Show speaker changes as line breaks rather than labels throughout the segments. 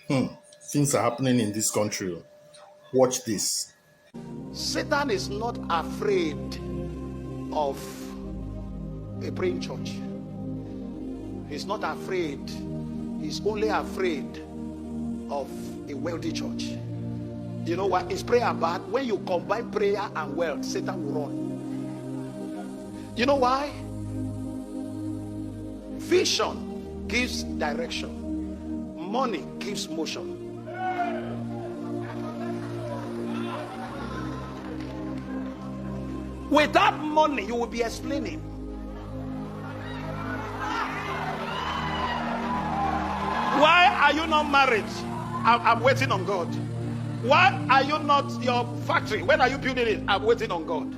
Things are happening in this country. Watch this.
Satan is not afraid of a praying church. He's not afraid. He's only afraid of a wealthy church. You know what? Is prayer bad? When you combine prayer and wealth, Satan will run. You know why? Vision gives direction. Money gives motion. Without money, you will be explaining. Why are you not married? I'm waiting on God. Why are you not your factory? When are you building it? I'm waiting on God.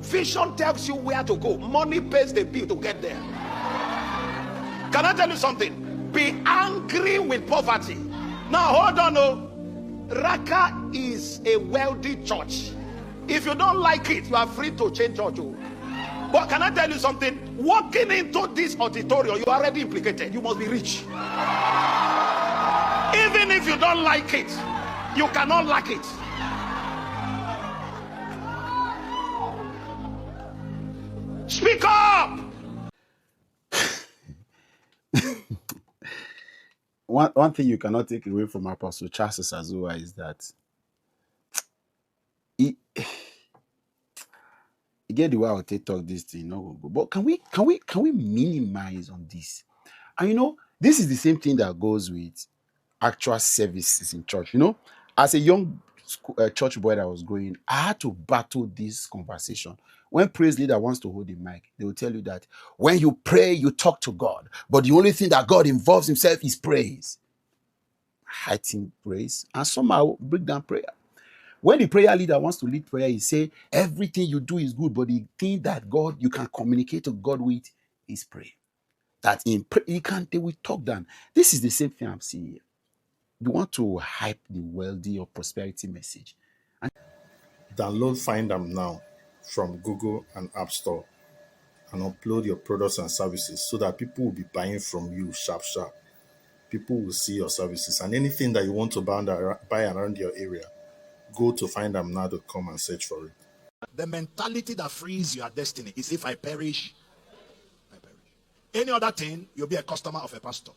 Vision tells you where to go. Money pays the bill to get there. Can I tell you something? Be angry with poverty. Now hold on. Oh. Raka is a wealthy church. If you don't like it, you are free to change church. Oh. But can I tell you something? Walking into this auditorium, you are already implicated. You must be rich. Even if you don't like it, you cannot like it. Speak up.
One thing you cannot take away from Apostle Charles Azua is that he get the way I'll take talk this thing, no, but can we minimize on this? And you know, this is the same thing that goes with actual services in church. You know, as a young church boy that was growing, I had to battle this conversation. When praise leader wants to hold the mic, they will tell you that when you pray, you talk to God, but the only thing that God involves himself is praise. Heighten praise, and somehow break down prayer. When the prayer leader wants to lead prayer, he say everything you do is good, but the thing that God you can communicate to God with is prayer. That in prayer they will talk down. This is the same thing I'm seeing here. You want to hype the wealthy or prosperity message.
Download Find Them now from Google and App Store and upload your products and services so that people will be buying from you sharp. People will see your services and anything that you want to buy around your area. Go to findthamnow.com and search for it.
The mentality that frees your destiny is if I perish, I perish. Any other thing, you'll be a customer of a pastor.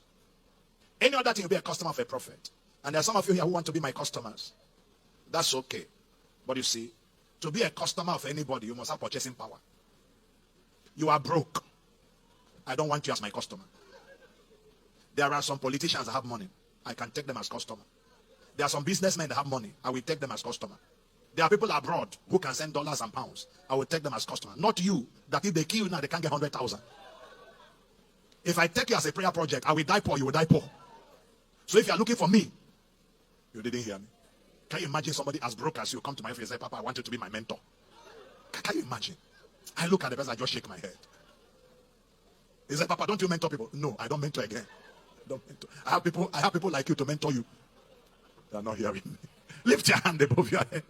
Any other thing, you'll be a customer of a prophet. And there are some of you here who want to be my customers. That's okay. But you see, to be a customer of anybody, you must have purchasing power. You are broke. I don't want you as my customer. There are some politicians that have money. I can take them as customer. There are some businessmen that have money. I will take them as customer. There are people abroad who can send dollars and pounds. I will take them as customer. Not you, that if they kill you now, they can't get 100,000. If I take you as a prayer project, I will die poor, you will die poor. So if you are looking for me, you didn't hear me. Can you imagine somebody as broke as you come to my face and say, Papa, I want you to be my mentor? Can you imagine? I look at the person, I just shake my head. He said, Papa, don't you mentor people? No, I don't mentor again. Don't mentor. I have people like you to mentor you. They are not hearing me. Lift your hand above your head.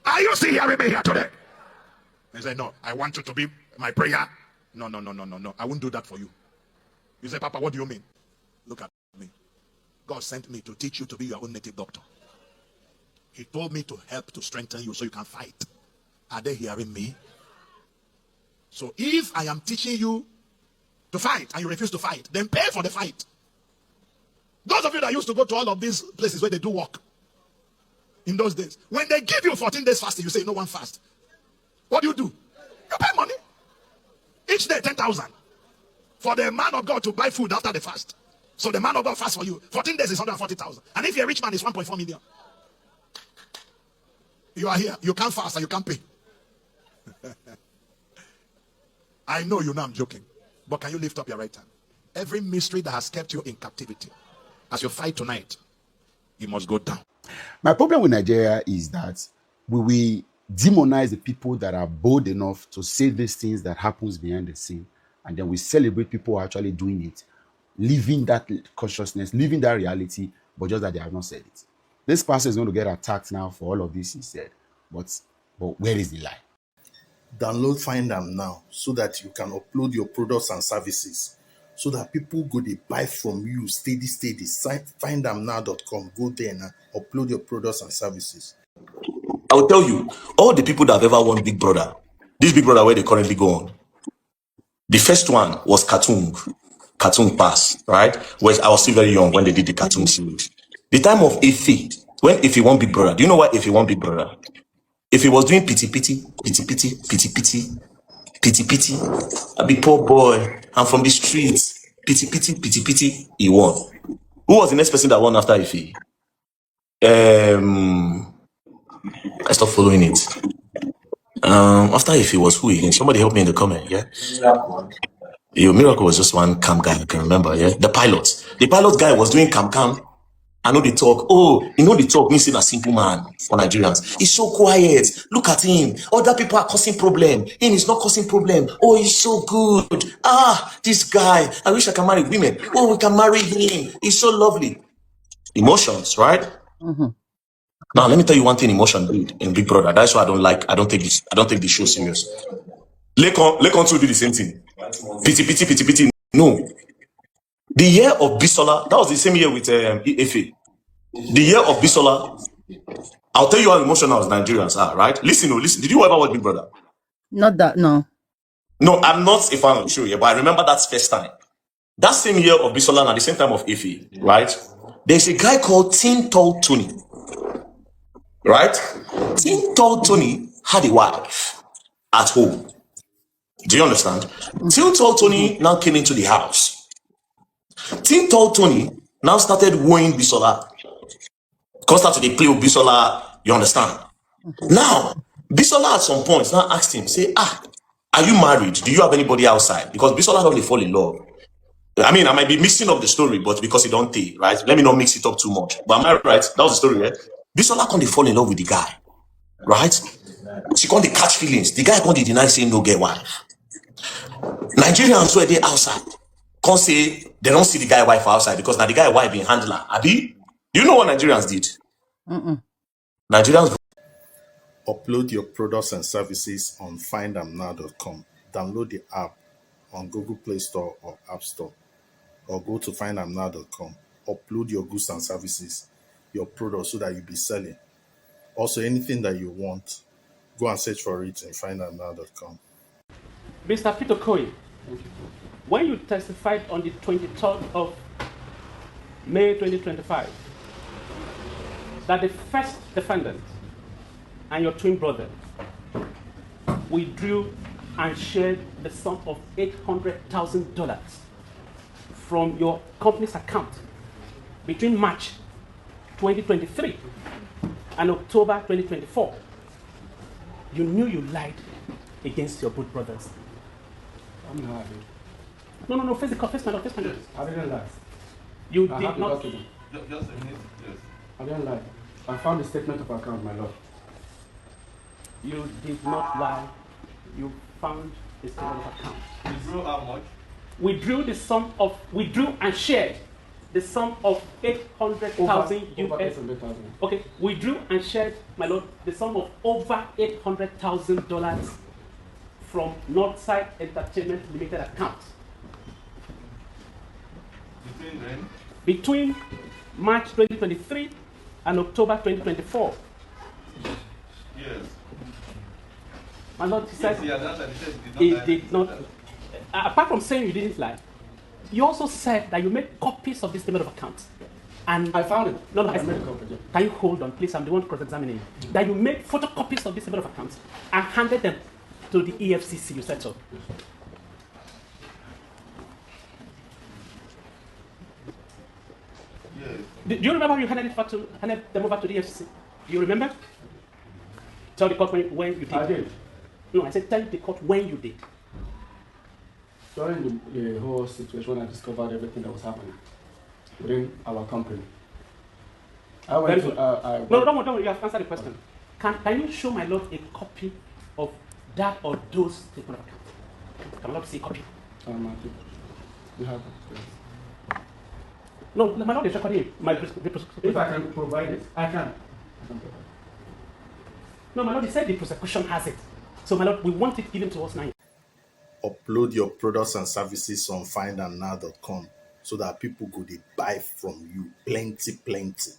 Are you still hearing me here today? He said, no, I want you to be my prayer. No. I won't do that for you. You say, Papa, what do you mean? Look at me. God sent me to teach you to be your own native doctor. He told me to help to strengthen you so you can fight. Are they hearing me? So if I am teaching you to fight and you refuse to fight, then pay for the fight. Those of you that used to go to all of these places where they do work in those days, when they give you 14 days fasting, you say no one fast. What do? You pay money. Each day 10,000 for the man of God to buy food after the fast. So the man of God fasts for you. 14 days is 140,000. And if you're a rich man, it's 1.4 million. You are here. You can't fast and you can't pay. I know you know I'm joking. But can you lift up your right hand? Every mystery that has kept you in captivity, as you fight tonight, you must go down.
My problem with Nigeria is that we will demonize the people that are bold enough to say these things that happens behind the scene, and then we celebrate people who are actually doing it, living that consciousness, living that reality, but just that they have not said it. This pastor is going to get attacked now for all of this he said, but where is the lie?
Download Find Them now so that you can upload your products and services so that people go they buy from you steady. Findamnow.com. Go there now, upload your products and services.
I will tell you, all the people that have ever won Big Brother, this Big Brother where they currently go on, the first one was Cartoon Pass, right? Where I was still very young when they did the cartoon series. The time of Ife, when Ife won Big Brother, do you know why Ife won Big Brother? If he was doing pity, I be poor boy, I'm from the streets, pity, he won. Who was the next person that won after Ife? I stopped following it. After Ife was who again? Somebody help me in the comment, yeah? Yo, Miracle was just one cam guy, I can remember, yeah? The pilot guy was doing cam. I know they talk. Oh, you know they talk. Me say a simple man for Nigerians. He's so quiet. Look at him. Other people are causing problem. Him is not causing problem. Oh, he's so good. Ah, this guy. I wish I can marry women. Oh, we can marry him. He's so lovely. Emotions, right? Now let me tell you one thing. Emotion did in Big Brother. That's why I don't like. I don't take the show serious. Lekon too do the same thing. Pity. No. The year of Bisola, that was the same year with Efe. The year of Bisola, I'll tell you how emotional Nigerians are, right? Listen. Did you ever watch Big Brother?
Not that, no.
No, I'm not a fan of the show, yeah, but I remember that first time. That same year of Bisola and at the same time of Efe, right? There's a guy called Tin Tall Tony, right? Tin Tall Tony had a wife at home. Do you understand? Tin Tall Tony now came into the house. Tin Tall Tony now started wooing Bisola. Started to play with Bisola, you understand? Now, Bisola at some point now asked him, say, are you married? Do you have anybody outside? Because Bisola don't fall in love. I mean, I might be mixing up the story, but because he don't take, right? Let me not mix it up too much. But am I right? That was the story, right? Bisola can't fall in love with the guy, right? She can't catch feelings. The guy can't deny saying no get wife. Nigerians where they outside can't say they don't see the guy wife outside because now the guy wife being handler. Abi, do you know what Nigerians did? Nigerians
Upload your products and services on findamnow.com. Download the app on Google Play Store or App Store, or go to findamnow.com. Upload your goods and services, your products, so that you'll be selling. Also, anything that you want, go and search for it in findamnow.com.
Mr. Peter Coy, when you testified on the 23rd of May 2025 that the first defendant and your twin brother withdrew and shared the sum of $800,000 from your company's account between March 2023 and October 2024, you knew you lied against your both brothers.
I'm not happy.
No, face the court, face my lord.
I didn't lie.
You
I
did
have the
not.
document.
Just a minute, yes.
I didn't lie. I found the statement of account, my lord.
You did not lie. You found the statement of account.
Withdraw how much?
Withdrew and shared the sum of 800,000
Over
US.
800,000.
Okay, withdrew and shared, my lord, the sum of over $800,000 from Northside Entertainment Limited account.
Between when?
Between March 2023 and October 2024.
Yes.
My lord, he said
He said
did not. Apart from saying you didn't lie, you also said that you made copies of this statement of accounts. And
I found it.
No,
I made a copy. Yeah.
can you hold on, please? I'm the one cross-examining you. That you made photocopies of this statement of accounts and handed them to the EFCC. You said so.
Yes.
Do you remember how you handed them over to the EFCC? You remember? Tell the court when you did.
I did.
No, I said tell the court when you did.
During the whole situation, when I discovered everything that was happening within our company, I went to.
No, don't worry. You have answered the question. Can you show my lord a copy of that or those statement of accounts? Can my lord see a copy?
You have it. Yes.
No, my lord is recording
If I can provide it, I can.
No, my lord, he said the prosecution has it. So, my lord, we want it given to us now.
upload your products and services on findandnow.com so that people go dey buy from you plenty.